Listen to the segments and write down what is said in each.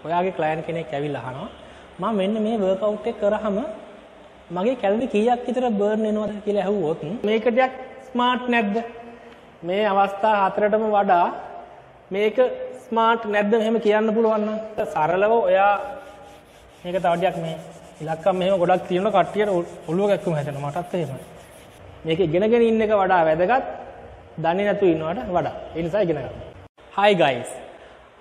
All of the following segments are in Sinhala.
ඔයාගේ ක්ලයන්ට් කෙනෙක් ඇවිල්ලා අහනවා මම මෙන්න මේ වර්ක්අවුට් එක කරාම මගේ කැලරි කීයක් විතර බර්න් වෙනවද කියලා ඇහුවොත් මේක ටිකක් ස්මාර්ට් නැද්ද? මේ අවස්ථා හතරටම වඩා මේක ස්මාර්ට් නැද්ද මෙහෙම කියන්න පුළුවන් නම් සරලව ඔයා මේක තව ටිකක් මේ ඉලක්කම් මෙහෙම ගොඩක් තියෙනවා කට්ටියට ඔළුව කැක්කුම හැදෙනවා මටත් එහෙමයි. මේක ඉගෙනගෙන ඉන්න එක වඩා වැදගත් දන්නේ නැතුව ඉන්නවට වඩා. ඒ නිසා ඉගෙන ගන්න. Hi guys.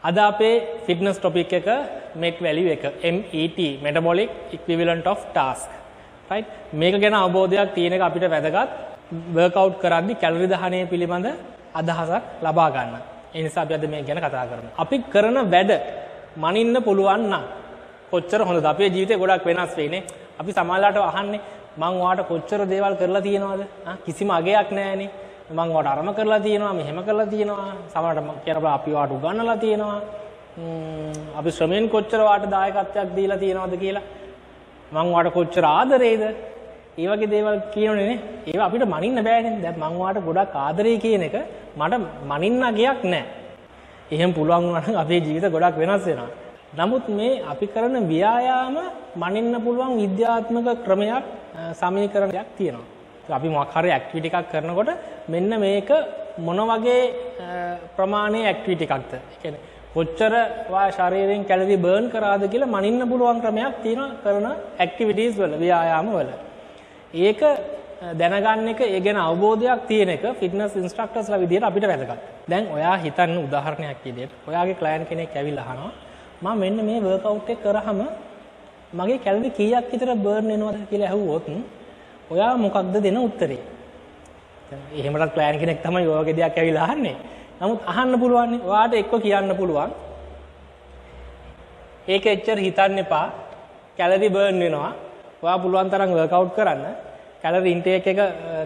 අද අපේ ෆිට්නස් ටොපික් එක MET value එක MET metabolic equivalent of task. right? මේක ගැන අවබෝධයක් තියෙන එක අපිට වැදගත් workout කරද්දී කැලරි දහනය පිළිබඳ අදහසක් ලබා ගන්න. ඒ නිසා අපි අද මේක ගැන කතා කරමු. අපි කරන වැඩ මනින්න පුළුවන් නම් කොච්චර හොඳද? අපේ ජීවිතේ ගොඩක් වෙනස් වෙයිනේ. අපි සමාජලාට අහන්නේ මං ඔයාට කොච්චර දේවල් කරලා තියෙනවද? කිසිම අගයක් නැහැනේ. මං ඔයාට අරම කරලා තියෙනවා, මෙහෙම කරලා තියෙනවා. සමහරවිට කියනවා අපි ඔයාට උගන්වලා තියෙනවා. අපි ශ්‍රමයෙන් කොච්චර ඔයාට දායකත්වයක් දීලා තියෙනවද කියලා. මං ඔයාට කොච්චර ආදරේද? ඒ වගේ දේවල් කියනෝනේ නේ. ඒවා අපිට මනින්න බෑනේ. දැන් මං ඔයාට ගොඩක් ආදරේ කියන එක මට මනින්න අගයක් නැහැ. එහෙම පුළුවන් වුණා නම් අපේ ජීවිත ගොඩක් වෙනස් වෙනවා. නමුත් මේ අපි කරන ව්‍යායාම මනින්න පුළුවන් විද්‍යාත්මක ක්‍රමයක් සමීකරණයක් තියෙනවා. අපි මොකක් හරි ඇක්ටිවිටි එකක් කරනකොට මෙන්න මේක මොන වගේ ප්‍රමාණයේ ඇක්ටිවිටි එකක්ද? ඒ කියන්නේ කොච්චර වා ශරීරයෙන් කැලරි බර්න් කරාද කියලා මනින්න පුළුවන් ක්‍රමයක් තියෙනවා කරන ඇක්ටිවිටීස් වල ව්‍යායාම වල. ඒක දැනගන්න එක ඒ ගැන අවබෝධයක් තියෙන එක ෆිට්නස් ඉන්ස්ට්‍රක්ටර්ස්ලා විදියට අපිට වැදගත්. දැන් ඔයා හිතන්න උදාහරණයක් විදියට ඔයාගේ ක්ලයන්ට් කෙනෙක් ඇවිල්ලා අහනවා මම මෙන්න මේ වර්ක්අවුට් එක කරාම මගේ කැලරි කීයක් විතර බර්න් වෙනවද කියලා ඇහුවොත් ඔයා මොකක්ද දෙන උත්තරේ? එහෙමවත් ක්ලයන්ට් කෙනෙක් තමයි ඔය වගේ දෙයක් ඇවිල්ලා අහන්නේ. නමුත් අහන්න පුළුවන් නේ. ඔයාට එක්ක කියන්න පුළුවන්. ඒක එච්චර හිතන්න එපා. කැලරි බර්න් වෙනවා. ඔයා පුළුවන් තරම් වර්ක්අවුට් කරන්න. කැලරි ඉන්ටේක් එක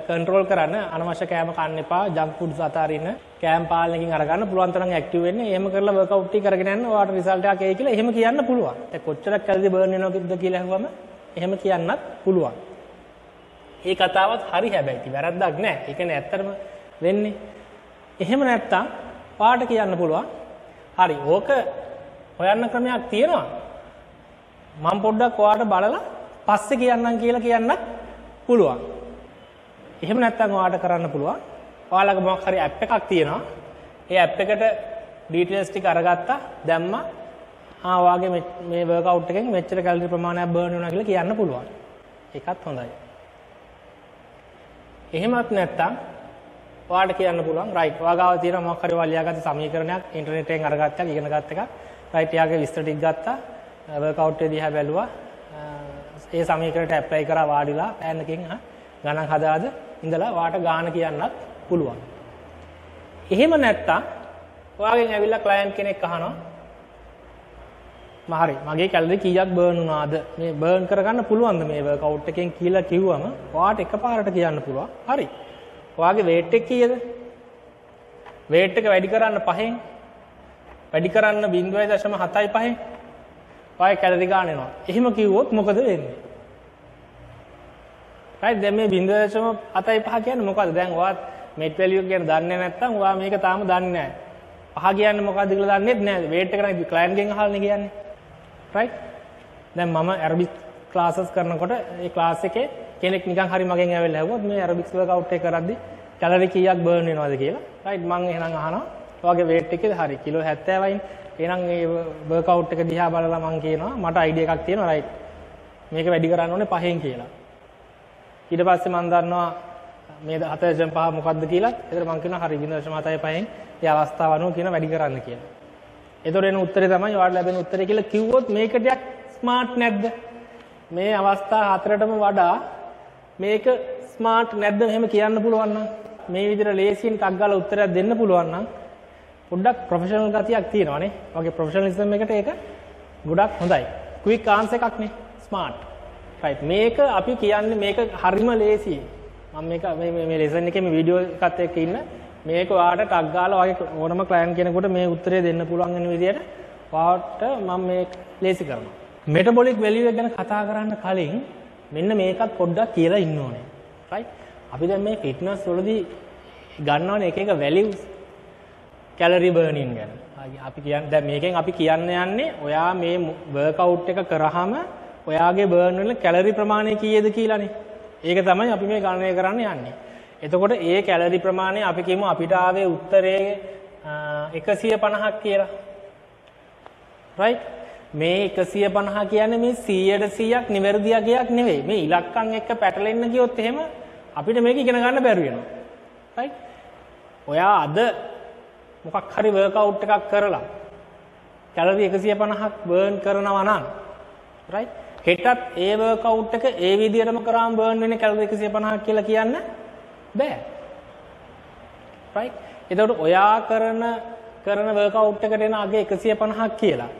කන්ට්‍රෝල් කරන්න. අනවශ්‍ය කෑම කන්න එපා. ජංක් ෆුඩ්ස් අතාරින්න. කෑම පාලනයකින් අරගන්න පුළුවන් තරම් ඇක්ටිව් වෙන්න. එහෙම කරලා වර්ක්අවුට් ටික කරගෙන යන්න ඔයාට රිසල්ට් එකක් එයි කියලා එහෙම කියන්න පුළුවන්. ඒ කොච්චරක් කැලරි බර්න් වෙනවද කියලා අහුවම එහෙම කියන්නත් පුළුවන්. ඒ කතාවත් හරි හැබැයි වැරද්දක් නෑ. ඒ කියන්නේ ඇත්තටම වෙන්නේ. එහෙම නැත්තම් පාට කියන්න පුළුවන්. හරි ඕක හොයන්න ක්‍රමයක් තියෙනවා. මම පොඩ්ඩක් ඔයාට බලලා පස්සේ කියන්නම් කියලා කියන්නත් පුළුවන්. එහෙම නැත්තම් ඔයාට කරන්න පුළුවන්. ඔයාලගේ මොකක් හරි ඇප් එකක් තියෙනවා. ඒ ඇප් එකට ඩීටේල්ස් ටික අරගත්තා දැම්මා. ඔයාගේ මේ වර්ක්අවුට් එකෙන් මෙච්චර කැලරි ප්‍රමාණයක් බර්න් වෙනවා කියලා කියන්න පුළුවන්. ඒකත් හොඳයි. එහෙමත් නැත්තම් ඔයාලට කියන්න පුළුවන් රයිට් ඔයා ගාව තියෙන මොකක් හරි වලියාගත්ත සමීකරණයක් ඉන්ටර්නෙට් එකෙන් අරගත්තා ඉගෙන ගත්ත එකක් රයිට් එයාගේ විස්තර ටික ගත්තා වර්ක්අවුට් එක දිහා බැලුවා ඒ සමීකරණයට ඇප්ලයි කරා වාඩිලා පෑන් එකකින් ගණන් හදාද ඉඳලා ඔයාට ගාන කියන්නත් පුළුවන්. එහෙම නැත්තම් ඔයාගෙන් ඇවිල්ලා ක්ලයන්ට් කෙනෙක් අහනවා හරි මගේ කැලරි කීයක් බර්න් වුණාද මේ බර්න් කරගන්න පුළුවන්ද මේ වර්ක්අවුට් එකෙන් කියලා කිව්වම ඔයාට එකපාරට කියන්න පුළුවන් හරි ඔයාගේ weight එක කීයද weight එක වැඩි කරන්න 5න් වැඩි කරන්න 0.75න් ඔයාගේ කැලරි ගන්න එනවා එහෙම කිව්වොත් මොකද වෙන්නේ right දැන් මේ 0.75 කියන්නේ මොකද්ද දැන් ඔයාත් MET value එක ගැන දන්නේ නැත්නම් ඔයා මේක තාම දන්නේ නැහැ 5 කියන්නේ මොකද්ද කියලා දන්නේ නැහැ weight එක නම් ක්ලයන්ට් ගෙන් අහලානේ කියන්නේ right දැන් මම ඇරොබික්ස් ක්ලාසස් කරනකොට ඒ ක්ලාස් එකේ කෙනෙක් නිකන් හරි මගෙන් ඇවිල්ලා ඇහුවොත් මේ ඇරොබික්ස් වර්ක්අවුට් එක කරද්දි කැලරි කීයක් බර්න් වෙනවද කියලා right මම එහෙනම් අහනවා ඔයාගේ weight එකද හරි කිලෝ 70යින් එහෙනම් මේ වර්ක්අවුට් එක දිහා බලලා මම කියනවා මට අයිඩියා එකක් තියෙනවා right මේක වැඩි කරන්න ඕනේ 5න් කියලා ඊට පස්සේ මම දන්නවා මේ 7.5 මොකද්ද කියලා ඒතර මම කියනවා හරි 0.75න් ඒ අවස්ථාව අනුව කියන වැඩි කරන්න කියලා එතකොට එන උත්තරේ තමයි ඔයාලට ලැබෙන උත්තරේ කියලා කිව්වොත් මේක ටිකක් ස්මාර්ට් නැද්ද? මේ අවස්ථා හතරටම වඩා මේක ස්මාර්ට් නැද්ද එහෙම කියන්න පුළුවන් නම් මේ විදිහට ලේසියෙන් ටක් ගාලා උත්තරයක් දෙන්න පුළුවන් නම් පොඩ්ඩක් ප්‍රොෆෙෂනල් ගතියක් තියෙනවානේ. ඔයගේ ප්‍රොෆෙෂනලිසම් එකට ඒක ගොඩක් හොඳයි. ක්වික් ආන්සර් එකක් නේ ස්මාර්ට්. රයිට් මේක අපි කියන්නේ මේක හරිම ලේසියි. මම මේක මේ ලෙසන් එකේ මේ වීඩියෝ එකත් එක්ක ඉන්න මේක ඔයාලට ටක් ගාලා ඔයගේ ඕනම ක්ලයන්ට් කෙනෙකුට මේ උත්තරේ දෙන්න පුළුවන් වෙන විදිහට ඔයාලට මම මේ ලේසි කරනවා. මෙටබොලික් වැලියු එක ගැන කතා කරන්න කලින් මෙන්න මේකත් පොඩ්ඩක් කියලා ඉන්න ඕනේ. රයිට් අපි දැන් මේ ෆිට්නස් වලදී ගන්නවනේ එක එක වැලියුස් කැලරි බර්නින් ගැන. අපි කියන්නේ දැන් මේකෙන් අපි කියන්න යන්නේ ඔයා මේ වර්ක්අවුට් එක කරාම ඔයාගේ බර්න් වෙන කැලරි ප්‍රමාණය කීයද කියලානේ. ඒක තමයි අපි මේ ගණනය කරන්න යන්නේ. එතකොට ඒ කැලරි ප්‍රමාණය අපි කියමු අපිට ආවේ උත්තරේ 150ක් කියලා. right? මේ 150 කියන්නේ මේ 100%ක් නිවැරදි අගයක් නෙවෙයි. මේ ඉලක්කම් එක්ක පැටලෙන්න ගියොත් එහෙම අපිට මේක ඉගෙන ගන්න බැරි වෙනවා. right? ඔයා අද මොකක් හරි වර්ක්අවුට් එකක් කරලා කැලරි 150ක් බර්න් කරනවා නම් right? හෙටත් ඒ වර්ක්අවුට් එක ඒ විදිහටම කරාම බර්න් වෙන්නේ කැලරි 150ක් කියලා කියන්න බෑ. right? එතකොට ඔයා කරන වර්ක්අවුට් එකට එන අග 150ක් කියලා.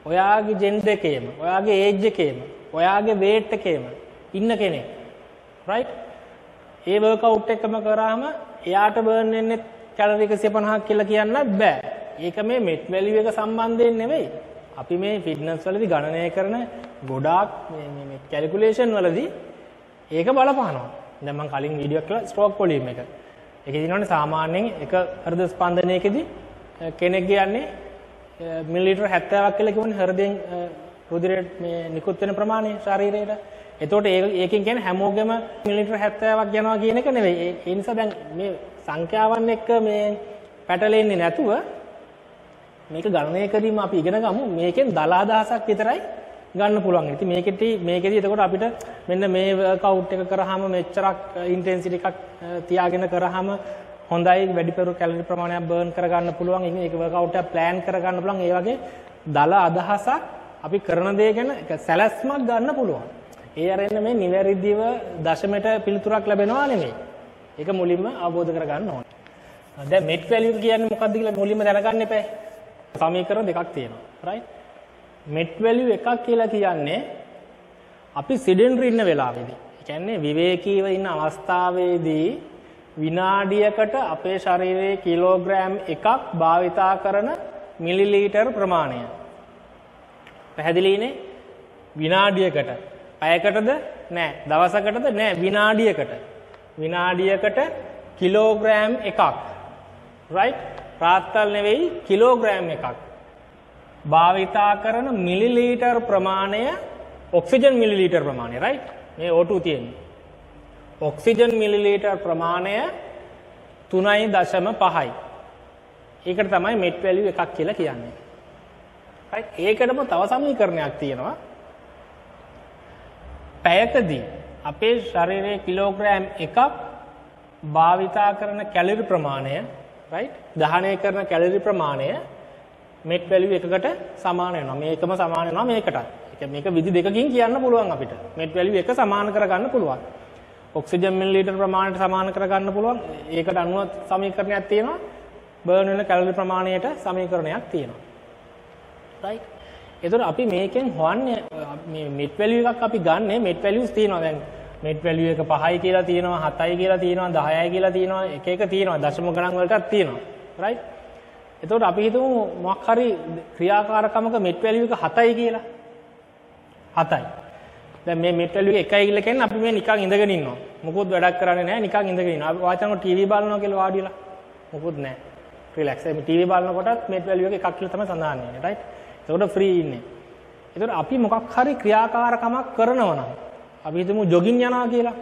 ඔයාගේ ජෙන්ඩර් එකේම, ඔයාගේ ඒජ් එකේම, ඔයාගේ weight එකේම ඉන්න කෙනෙක්. right? ඒ වර්ක්අවුට් එකම කරාම එයාට බර්න් වෙන්නේ කැලරි 150ක් කියලා කියන්නත් බෑ. ඒක මේ මෙට් වැලියු එක සම්බන්ධයෙන් නෙවෙයි. අපි මේ ෆිට්නස් වලදී ගණනය කරන ගොඩාක් මේ කැල්කියුලේෂන් වලදී ඒක බලපානවා. දැන් මම කලින් වීඩියෝ එකක් කළා ස්ට්‍රෝක් වොලියම් එක. ඒකේ තියෙනවානේ සාමාන්‍යයෙන් එක හෘද ස්පන්දනයකදී කෙනෙක් කියන්නේ මිලිලීටර් 70ක් කියලා කියවනේ හෘදයෙන් රුධිරය මේ නිකුත් වෙන ප්‍රමාණය ශරීරයට. එතකොට ඒකෙන් කියන්නේ හැමෝගෙම මිලිලීටර් 70ක් යනවා කියන එක නෙවෙයි. ඒ නිසා දැන් මේ සංඛ්‍යාවන් එක්ක මේ පැටලෙන්නේ නැතුව මේක ගණනය කිරීම අපි ඉගෙන ගමු. මේකෙන් දල අදහසක් විතරයි ගන්න පුළුවන්. ඉතින් මේකෙදී එතකොට අපිට මෙන්න මේ වර්ක්අවුට් එක කරාම මෙච්චරක් ඉන්ටෙන්සිටි එකක් තියාගෙන කරාම හොඳයි වැඩිපුර කැලරි ප්‍රමාණයක් බර්න් කරගන්න පුළුවන්. ඉතින් ඒක වර්ක්අවුට් එක ප්ලෑන් කරගන්න පුළුවන්. ඒ වගේ දල අදහසක් අපි කරන දේ ගැන සැලැස්මක් ගන්න පුළුවන්. ඒ අරින්න මේ නිවැරදිව දශමයට පිළිතුරක් ලැබෙනවා නෙමෙයි. ඒක මුලින්ම අවබෝධ කරගන්න ඕනේ. දැන් මෙට් වැලියු කියන්නේ මොකක්ද කියලා මුලින්ම දැනගන්න එපා. සමීකරණ දෙකක් තියෙනවා. right? මෙට් වැලියු එකක් කියලා කියන්නේ අපි සිඩෙන්ටරි ඉන්න වෙලාවේදී. ඒ කියන්නේ විවේකීව ඉන්න අවස්ථාවේදී විනාඩියකට අපේ ශරීරයේ කිලෝග්‍රෑම් එකක් භාවිතා කරන මිලිලීටර් ප්‍රමාණය. පැහැදිලිනේ? විනාඩියකට. පැයකටද? නෑ. දවසකටද? නෑ. විනාඩියකට. විනාඩියකට කිලෝග්‍රෑම් එකක්. right? රාත්තල් නෙවෙයි කිලෝග්‍රෑම් එකක්. භාවිතා කරන මිලිලීටර් ප්‍රමාණය ඔක්සිජන් මිලිලීටර් ප්‍රමාණය. right? මේ O2 තියෙන්නේ. ඔක්සිජන් මිලිලීටර් ප්‍රමාණය 3.5යි. ඒකට තමයි මෙට් වැලියු එකක් කියලා කියන්නේ. right? ඒකටම තව සමීකරණයක් තියෙනවා. පැයකදී අපේ ශරීරයේ කිලෝග්‍රෑම් එකක් භාවිතා කරන කැලරි ප්‍රමාණය right? දහනය කරන කැලරි ප්‍රමාණය මෙට් වැලියු එකකට සමාන වෙනවා. මේකම සමාන වෙනවා මේකටත්. මේක විදි දෙකකින් කියන්න පුළුවන් අපිට. මෙට් වැලියු එක සමාන කරගන්න පුළුවන්. ඔක්සිජන් මිලිලීටර් ප්‍රමාණයට සමාන කරගන්න පුළුවන්. ඒකට අනුව සමීකරණයක් තියෙනවා. බර්න් වෙන කැලරි ප්‍රමාණයට සමීකරණයක් තියෙනවා. right? ඒතර අපි මේකෙන් හොයන්නේ මේ මෙට් වැලියු එකක් අපි ගන්න මෙට් වැලියුස් තියෙනවා. දැන් මෙට් වැලියු එක 5යි කියලා තියෙනවා, 7යි කියලා තියෙනවා, 10යි කියලා තියෙනවා, එක තියෙනවා. දශම ගණන් වලටත් තියෙනවා. right? එතකොට අපි හිතමු මොකක් හරි ක්‍රියාකාරකමක මෙට් වැලියු එක 7යි කියලා. 7යි. දැන් මේ මෙට් වැලියු එක 1යි කියලා කියන්නේ අපි මේ නිකන් ඉඳගෙන ඉන්නවා. මොකොත් වැඩක් කරන්නේ නැහැ නිකන් ඉඳගෙන ඉන්නවා. අපි වාචනව ටීවී බලනවා කියලා වාඩිලා. මොකොත් නැහැ. රිලැක්ස්. මේ ටීවී බලනකොටත් මෙට් වැලියු එක 1ක් කියලා තමයි සඳහන් වෙන්නේ. right? එතකොට ෆ්‍රී ඉන්නේ. එතකොට අපි මොකක් හරි ක්‍රියාකාරකමක් කරනවා නම් අපි හිතමු ජොගින් යනවා කියලා.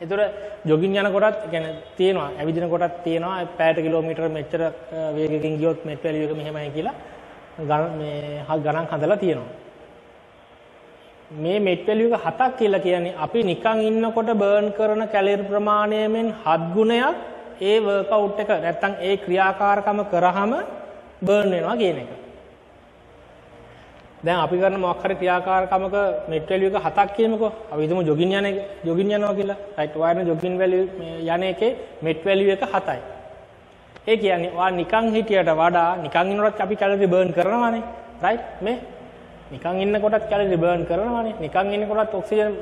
එතකොට ජොගින් යනකොටත් කියන්නේ තියෙනවා ඇවිදින කොටත් තියෙනවා පැයට කිලෝමීටර මෙච්චර වේගකින් ගියොත් මෙට් වැලියු එක මෙහෙමයි කියලා ගණන් හදලා තියෙනවා. මේ මෙට් වැලියු එක 7ක් කියලා කියන්නේ අපි නිකන් ඉන්නකොට බර්න් කරන කැලරි ප්‍රමාණයෙන් 7 ගුණයක් ඒ වර්ක්අවුට් එක නැත්තම් ඒ ක්‍රියාකාරකම කරාම බර්න් වෙනවා කියන එක. දැන් අපි කරන මොකක් හරි ක්‍රියාකාරකමක මෙට් වැලියු එක 7ක් කියමුකෝ. අපි හිතමු ජොගින් යනවා කියලා. right? ඔයාලා ජොගින් වැලියු යන එකේ මෙට් වැලියු එක 7යි. ඒ කියන්නේ ඔයා නිකන් හිටියට වඩා නිකන් ඉන්නකොටත් අපි කැලරි බර්න් කරනවානේ. right? මේ නිකන් ඉන්නකොටත් කැලරි බර්න් කරනවානේ. නිකන් ඉන්නකොටත් ඔක්සිජන්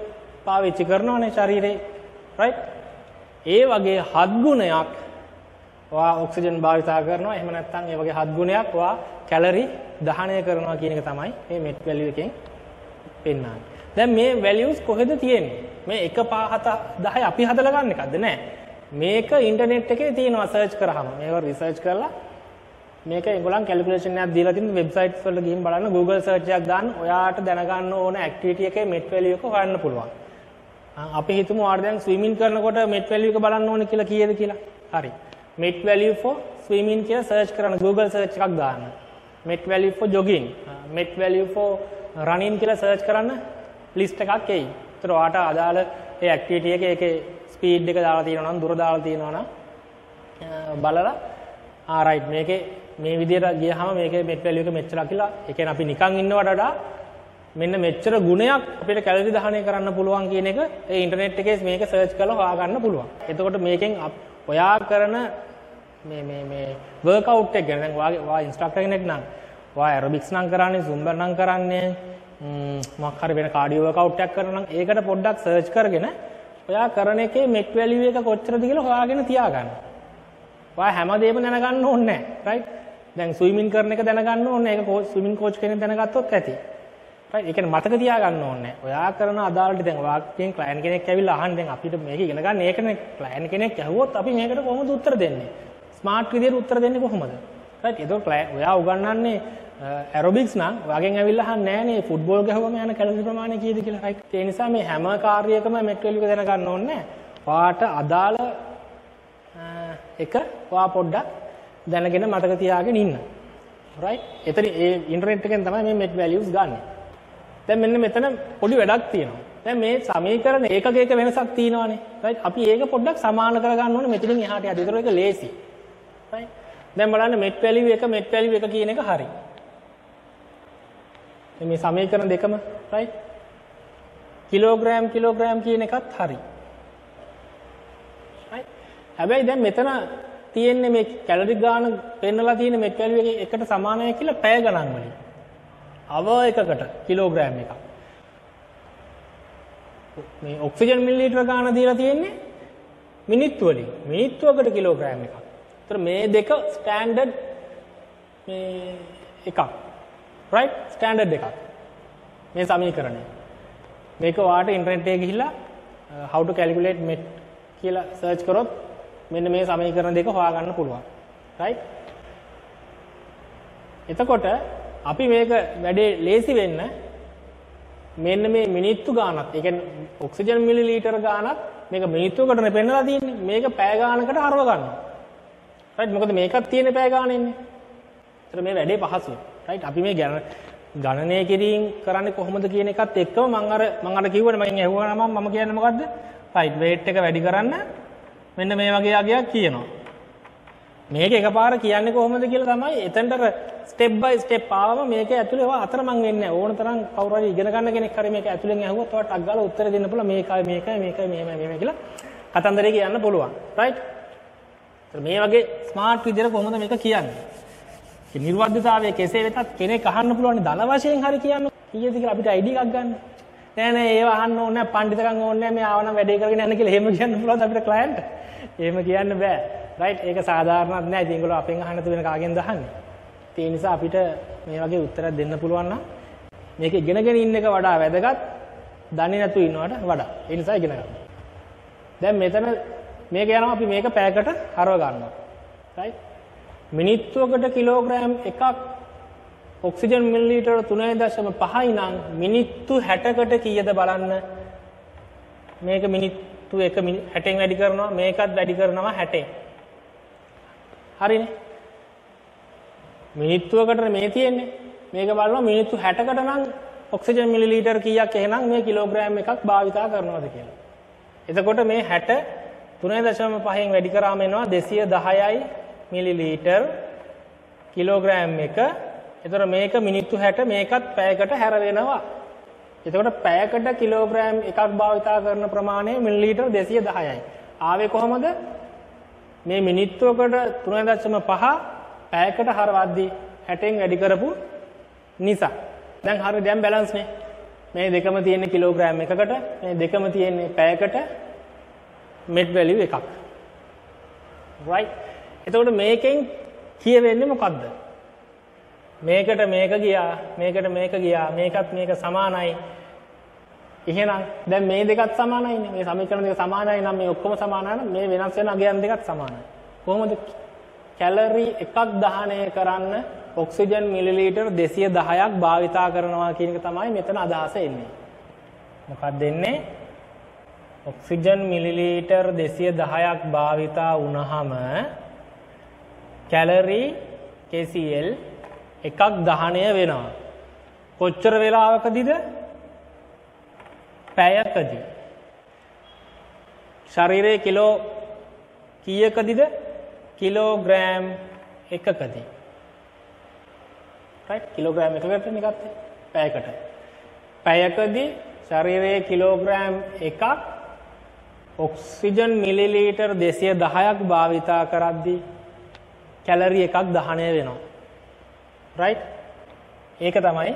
පාවිච්චි කරනවානේ ශරීරේ. right? ඒ වගේ 7 ගුණයක් ඔයා ඔක්සිජන් භාවිතා කරනවා. එහෙම නැත්නම් ඒ වගේ 7 ගුණයක් ඔයා කැලරි දහනය කරනවා කියන එක තමයි මේ මෙට් වැලියු එකෙන් පෙන්නන්නේ. දැන් මේ වැලියුස් කොහෙද තියෙන්නේ? මේ 1 5 7 10 අපි හදලා ගන්න එකක්ද? නෑ. මේක ඉන්ටර්නෙට් එකේ තියෙනවා සර්ච් කරාම. මේක රිසර්ච් කරලා මේක ඒගොල්ලන් කැල්කියුලේෂන් එකක් දීලා තියෙන වෙබ්සයිට්ස් වල ගිහින් බලන්න Google search එකක් දාන්න ඔයාට දැනගන්න ඕන ඇක්ටිවිටි එකේ met value එක හොයන්න පුළුවන්. අපි හිතමු ඔයාලා දැන් ස්විමින් කරනකොට met value එක බලන්න ඕනේ කියලා කීයද කියලා. හරි. met value for swimming කියලා search කරන්න Google search එකක් දාන්න. met value for jogging, met value for running කියලා search කරන්න list එකක් එයි. ඒතර ඔයාට අදාළ ඒ ඇක්ටිවිටි එකේ ඒකේ ස්පීඩ් එක දාලා තියෙනවා නම් දුර දාලා තියෙනවා නම් බලලා right මේකේ මේ විදිහට ගියහම මේකේ met value එක මෙච්චර කියලා. ඒ කියන්නේ අපි නිකන් ඉන්නවට වඩා මෙන්න මෙච්චර ගුණයක් අපිට කැලරි දහනය කරන්න පුළුවන් කියන එක ඒ ඉන්ටර්නෙට් එකේ මේක සර්ච් කරලා හොයාගන්න පුළුවන්. එතකොට මේකෙන් ඔයා කරන මේ වර්ක්අවුට් එක ගැන දැන් ඔයා ඉන්ස්ට්‍රක්ටර් කෙනෙක් නම් ඔයා ඇරොබික්ස් නම් කරන්නේ සුම්බා නම් කරන්නේ මොකක් හරි වෙන කාඩියෝ වර්ක්අවුට් එකක් කරනවා නම් ඒකට පොඩ්ඩක් සර්ච් කරගෙන ඔයා කරන එකේ met value එක කොච්චරද කියලා හොයාගෙන තියාගන්න. ඔයා හැමදේම දැනගන්න ඕනේ නැහැ. right? දැන් ස්විමින් කරන එක දැනගන්න ඕනේ. ඒක ස්විමින් කෝච් කෙනෙක් දැනගත්තොත් ඇති. right? ඒ කියන්නේ මතක තියාගන්න ඕනේ. ඔයා කරන අදාළට දැන් ඔයාගෙන් ක්ලයන්ට් කෙනෙක් ඇවිල්ලා අහන්නේ දැන් අපිට මේක ඉගෙන ගන්න ඒකනේ ක්ලයන්ට් කෙනෙක් ඇහුවොත් අපි මේකට කොහොමද උත්තර දෙන්නේ? ස්මාර්ට් විදියට උත්තර දෙන්නේ කොහොමද? right? ඒක ඔයා උගන්වන්නේ ඇරොබික්ස් නම් ඔයාගෙන් ඇවිල්ලා අහන්නේ නෑනේ ෆුට්බෝල් ගහුවම යන කැලරි ප්‍රමාණය කීයද කියලා. right? ඒ නිසා මේ හැම කාර්යයකම met value එක දැනගන්න ඕනේ. ඔයාට අදාළ එක ඔයා පොඩ්ඩක් දැනගෙන මතක තියාගෙන ඉන්න. right? එතන ඒ ඉන්ටර්නෙට් එකෙන් තමයි මේ met values ගන්නෙ. දැන් මෙන්න මෙතන පොඩි වැඩක් තියෙනවා. දැන් මේ සමීකරණ ඒකක වෙනසක් තියෙනවානේ. right? අපි ඒක පොඩ්ඩක් සමාන කරගන්න ඕනේ මෙතනින් එහාට යද්දී. ඒතර ඒක ලේසි. right? දැන් බලන්න met value එක කියන එක හරි. මේ සමීකරණ දෙකම right? කිලෝග්‍රෑම් කියන එකත් හරි. right? හැබැයි දැන් මෙතන තියෙන්නේ මේ කැලරි ගාන පෙන්නලා තියෙන met value එකට සමානයි කියලා පැය ගණන් වලින්. අව එකකට කිලෝග්‍රෑම් එකක්. මේ ඔක්සිජන් මිලිලීටර ගාන දීලා තියෙන්නේ මිනිත්තු වලින්. මිනිත්තුවකට කිලෝග්‍රෑම් එකක්. ඒතර මේ දෙක ස්ටෑන්ඩඩ් මේ එකක්. right? ස්ටෑන්ඩඩ් එකක්. මේ සමීකරණය. මේක ඔයාලට ඉන්ටර්නෙට් එකේ ගිහිල්ලා how to calculate met කියලා සර්ච් කරොත් මෙන්න මේ සමීකරණ දෙක හොයාගන්න පුළුවන්. right? එතකොට අපි මේක වැඩේ ලේසි වෙන්න මෙන්න මේ මිනිත්තු ගානක් ඒ කියන්නේ ඔක්සිජන් මිලිලීටර ගානක් මේක මිනිත්තුවකටනේ පෙන්නලා තියෙන්නේ මේක පැය ගානකට හරව ගන්නවා. right? මොකද මේකත් තියෙන්නේ පැය ගානෙන්නේ. ඒතර මේ වැඩේ පහසුයි. right? අපි මේ ගණනය කිරීම කරන්නේ කොහොමද කියන එකත් එක්කම මම අර කිව්වනේ මම ඇහුවා නම් මම කියන්නේ මොකද්ද? right weight එක වැඩි කරන්න මෙන්න මේ වගේ අගයක් කියනවා. මේක එකපාර කියන්නේ කොහොමද කියලා තමයි එතනට ස්ටෙප් බයි ස්ටෙප් ආවම මේක ඇතුලේ ඒවා අතරමං වෙන්නේ නැහැ. ඕන තරම් කවුරු හරි ඉගෙන ගන්න කෙනෙක් හරි මේක ඇතුලෙන් ඇහුවොත් ඔයාලට ටක් ගාලා උත්තර දෙන්න පුළුවන් මේකයි මෙහෙමයි කියලා කතන්දරේ කියන්න පුළුවන්. right? මේ වගේ ස්මාර්ට් විදිහට කොහොමද මේක කියන්නේ? ඒ නිර්වද්‍යතාවය කෙසේ වෙතත් කෙනෙක් අහන්න පුළුවන් දල වශයෙන් හරි කියන්න කීයද කියලා අපිට අයිඩියා එකක් ගන්න. නෑ ඒව අහන්න ඕනේ නැහැ පඬිතකම් ඕනේ නැහැ මේ ආවනම් වැඩේ කරගෙන යන්න කියලා එහෙම කියන්න පුළුවන් අපිට ක්ලයන්ට්. එහෙම කියන්න බෑ. right? ඒක සාධාරණත් නෑ. ඉතින් ඒගොල්ලෝ අපෙන් අහන්න තු වෙන කාගෙන්ද අහන්නේ? ඒ නිසා අපිට මේ වගේ උත්තරයක් දෙන්න පුළුවන් නම් මේක ඉගෙනගෙන ඉන්න එක වඩා වැදගත් දන්නේ නැතුව ඉන්නවට වඩා. ඒ නිසා ඉගෙන ගන්න. දැන් මෙතන මේක යනවා අපි මේක පැයකට හරව ගන්නවා. right? මිනිත්තුවකට කිලෝග්‍රෑම් එකක් ඔක්සිජන් මිලිලීටර 3.5යි නම් මිනිත්තු 60කට කීයද බලන්න. මේක මිනිත්තු 60න් වැඩි කරනවා මේකත් වැඩි කරනවා 60න්. හරිනේ? මිනිත්තුවකට මේ තියෙන්නේ. මේක බලනවා මිනිත්තු 60කට නම් ඔක්සිජන් මිලිලීටර කීයක් එහෙනම් මේ කිලෝග්‍රෑම් එකක් භාවිතා කරනවද කියලා. එතකොට මේ 60 3.5න් වැඩි කරාම එනවා 210යි මිලිලීටර් කිලෝග්‍රෑම් එක. එතකොට මේක මිනිත්තු 60 මේකත් පැයකට හැර වෙනවා. එතකොට පැයකට කිලෝග්‍රෑම් එකක් භාවිතා කරන ප්‍රමාණය මිලිලීටර් 210යි. ආවේ කොහමද? මේ මිනිත්තුවකට 3.5 පැයකට හරවද්දී 60න් වැඩි කරපු නිසා. දැන් හරිය දැන් බැලන්ස් නේ. මේ දෙකම තියෙන්නේ කිලෝග්‍රෑම් එකකට මේ දෙකම තියෙන්නේ පැයකට met value එකක්. right? එතකොට මේකෙන් කියවෙන්නේ මොකද්ද? මේකට මේක ගියා මේකට මේක ගියා මේකත් මේක සමානයි. එහෙනම් දැන් මේ දෙකත් සමානයිනේ. මේ සමීකරණ දෙක සමානයි නම් මේ ඔක්කොම සමානයි නම් මේ වෙනස් වෙන අගයන් දෙකත් සමානයි. කොහොමද? කැලරි එකක් දහනය කරන්න ඔක්සිජන් මිලිලීටර් 210ක් භාවිතා කරනවා කියන එක තමයි මෙතන අදහස එන්නේ. මොකක්ද එන්නේ? ඔක්සිජන් මිලිලීටර් 210ක් භාවිතා වුණාම කැලරි KCl එකක් දහනය වෙනවා. කොච්චර වේලාවකදීද? පැයකදී. ශරීරයේ කිලෝ කීයකදීද? කිලෝග්‍රෑම් එකකදී. right කිලෝග්‍රෑම් එකකට නේ ගත්තේ පැයකට. පැයකදී ශරීරයේ කිලෝග්‍රෑම් එකක් ඔක්සිජන් මිලිලීටර් 210ක් භාවිතා කරද්දී කැලරි එකක් දහනය වෙනවා. right ඒක තමයි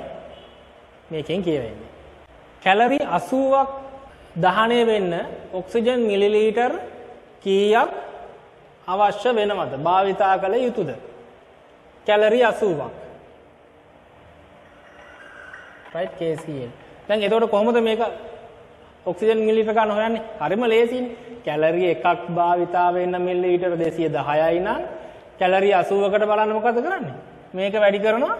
මේකෙන් කියවෙන්නේ. කැලරි 80ක් දහනය වෙන්න ඔක්සිජන් මිලිලීටර් කීයක් අවශ්‍ය වෙනවද? භාවිතා කළ යුතුද? කැලරි 80ක්. right KCl. දැන් එතකොට කොහොමද මේක ඔක්සිජන් මිලිලීටර් ගන්න හොයන්නේ? හරිම ලේසියිනේ. කැලරි එකක් භාවිතා වෙන්න මිලිලීටර් 210යි නම් කැලරි 80කට බලන්න මොකද කරන්නේ? මේක වැඩි කරනවා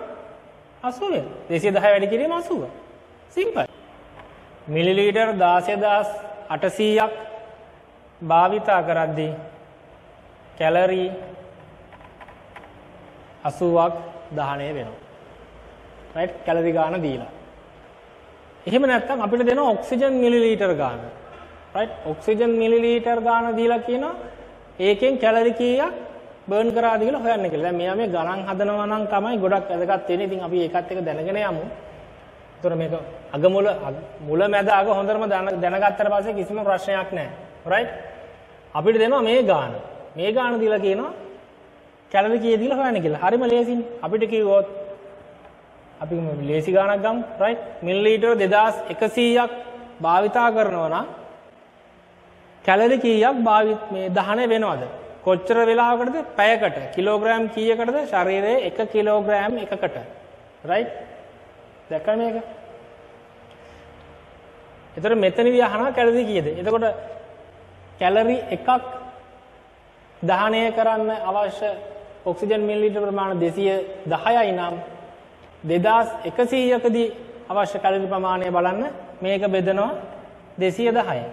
80. 210 වැඩි කිරීම 80. සිම්පල්. මිලිලීටර් 16800ක් භාවිතා කරද්දී කැලරි 80ක් දහනය වෙනවා. right කැලරි ගාන දීලා. එහෙම නැත්නම් අපිට දෙන ඔක්සිජන් මිලිලීටර් ගාන. right ඔක්සිජන් මිලිලීටර් ගාන දීලා කියනවා ඒකෙන් කැලරි කීයක් බර්න් කරාද කියලා හොයන්න කියලා. දැන් මෙයා මේ ගණන් හදනවා නම් තමයි ගොඩක් වැදගත් වෙන්නේ. ඉතින් අපි ඒකත් එක දැනගෙන යමු. ඒතර මේක මුල මැද අග හොඳටම දැනගත්තට පස්සේ කිසිම ප්‍රශ්නයක් නැහැ. right අපිට දෙනවා මේ ගාන. මේ ගාන දීලා කියනවා කැලරි කීය දීලා හොයන්න කියලා. හරිම ලේසියිනේ. අපිට කිව්වොත් අපි ලේසි ගානක් ගමු. right මිලිලීටර් 2100ක් භාවිතා කරනවා නම් කැලරි කීයක් මේ දහනය වෙනවද? කොච්චර වෙලාවකටද? පැයකට. කිලෝග්‍රෑම් කීයකටද? ශරීරයේ 1 කිලෝග්‍රෑම් එකකට. right දැක්කම මේක. එතකොට මෙතනදී අහනවා කැලරි කීයද? එතකොට කැලරි එකක් දහනය කරන්න අවශ්‍ය ඔක්සිජන් මිලිලීටර් ප්‍රමාණය 210යි නම් 2100කදී අවශ්‍ය කැලරි ප්‍රමාණය බලන්න මේක බෙදනවා 210යි.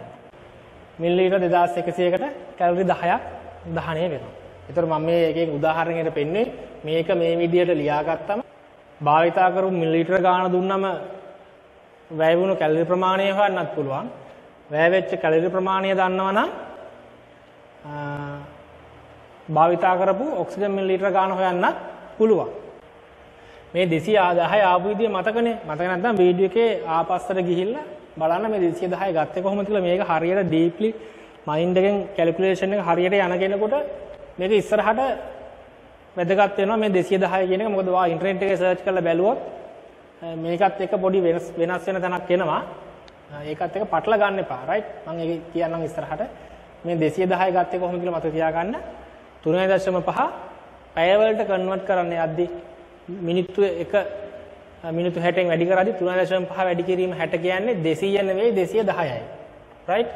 මිලිලීටර් 2100කට කැලරි 10ක් දහනය වෙනවා. ඒතර මම මේ එකෙන් උදාහරණයකට පෙන්වන්නේ මේක මේ විදිහට ලියාගත්තම භාවිතා කරපු මිලිලීටර් ගාන දුන්නම වැය වුණු කැලරි ප්‍රමාණය හොයන්නත් පුළුවන්. වැය වෙච්ච කැලරි ප්‍රමාණය දන්නවනම් භාවිතා කරපු ඔක්සිජන් මිලිලීටර් ගාන හොයන්නත් පුළුවන්. මේ 210 ආපු විදිය මතකනේ. මතක නැත්නම් වීඩියෝ එකේ ආපස්සට ගිහිල්ලා බලන්න මේ 210 ගත්තේ කොහොමද කියලා. මේක හරියට ඩීප්ලි මයින්ඩ් එකෙන් කැල්කියුලේෂන් එක හරියට යන කෙනෙකුට මේක ඉස්සරහට වැදගත් වෙනවා මේ 210 කියන එක. මොකද ඔයා ඉන්ටර්නෙට් එකේ සර්ච් කරලා බැලුවොත් මේකත් එක්ක පොඩි වෙනස් වෙන තැනක් එනවා. ඒකත් එක්ක පටල ගන්න එපා. right මම ඒක කියන්නම් ඉස්සරහට. මේ 210 ගත්තේ කොහොමද කියලා මතක තියාගන්න. 3.5 පැය වලට කන්වර්ට් කරන්න යද්දි මිනිත්තු 1 මිනිත්තු 60න් වැඩි කරද්දි 3.5 වැඩි කිරීම 60 කියන්නේ 200 නෙවෙයි 210යි. right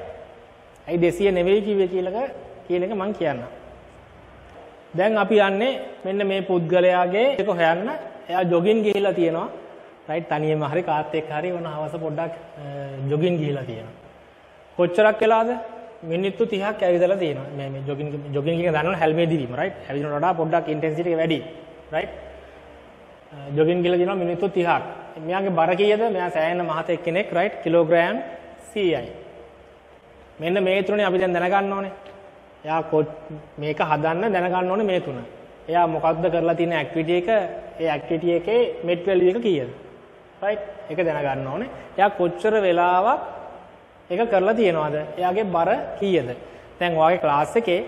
අයි 200 නෙවෙයි කිව්වේ කියලා කියන එක මම කියන්නම්. දැන් අපි යන්නේ මෙන්න මේ පුද්ගලයාගේ එක හොයන්න. එයා ජොගින් ගිහිලා තියෙනවා. right තනියම හරි කාත් එක්ක හරි වුණ හවස පොඩ්ඩක් ජොගින් ගිහිලා තියෙනවා. කොච්චරක් වෙලාද? මිනිත්තු 30ක් ඇවිදලා තියෙනවා. මේ ජොගින් කියන දන්නවනේ හැල්මේ දිවීම. right ඇවිදිනට වඩා පොඩ්ඩක් ඉන්ටෙන්සිටි එක වැඩි. right ජොගින් ගිහිලා තියෙනවා මිනිත්තු 30ක්. මෙයාගේ බර කීයද? මෙයා සෑහෙන මහතෙක් කෙනෙක්. right කිලෝග්‍රෑම් 100යි. මෙන්න මේ තුනේ අපි දැන් දැනගන්න ඕනේ. එයා මේක හදන්න දැනගන්න ඕනේ මේ තුන. එයා මොකක්ද කරලා තියෙන ඇක්ටිවිටි එක, ඒ ඇක්ටිවිටි එකේ මෙට් වැලියු එක කීයද? right ඒක දැනගන්න ඕනේ. එයා කොච්චර වෙලාවක් ඒක කරලා තියෙනවද? එයාගේ බර කීයද? දැන් ඔයාගේ ක්ලාස් එකේ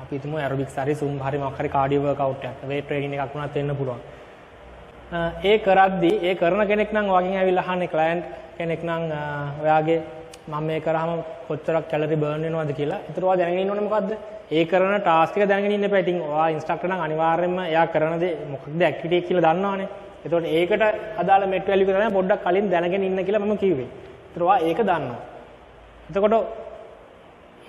අපි හිතමු ඇරොබික්ස් හරි සුම් හරි මොකක් හරි කාඩියෝ වර්ක්අවුට් එකක්, වේට් ට්‍රේනින් එකක් වුණත් වෙන්න පුළුවන්. ඒ කරද්දී ඒ කරන කෙනෙක් නම් ඔයගෙන් ඇවිල්ලා අහන්නේ ක්ලයන්ට් කෙනෙක් නම් ඔයාගේ මම මේ කරාම කොච්චරක් කැලරි බර්න් වෙනවද කියලා. ඒතර ඔයා දැනගෙන ඉන්න ඕනේ මොකද්ද? ඒ කරන ටාස්ක් එක දැනගෙන ඉන්න එපා. ඉතින් ඔයා ඉන්ස්ට්‍රක්ටර් නම් අනිවාර්යයෙන්ම එයා කරන දේ මොකක්ද ඇක්ටිවිටි එක කියලා දන්නවනේ. ඒතකොට ඒකට අදාළ මෙට් වැලියු එක තමයි පොඩ්ඩක් කලින් දැනගෙන ඉන්න කියලා මම කිව්වේ. ඒතර ඔයා ඒක දන්නවා. එතකොට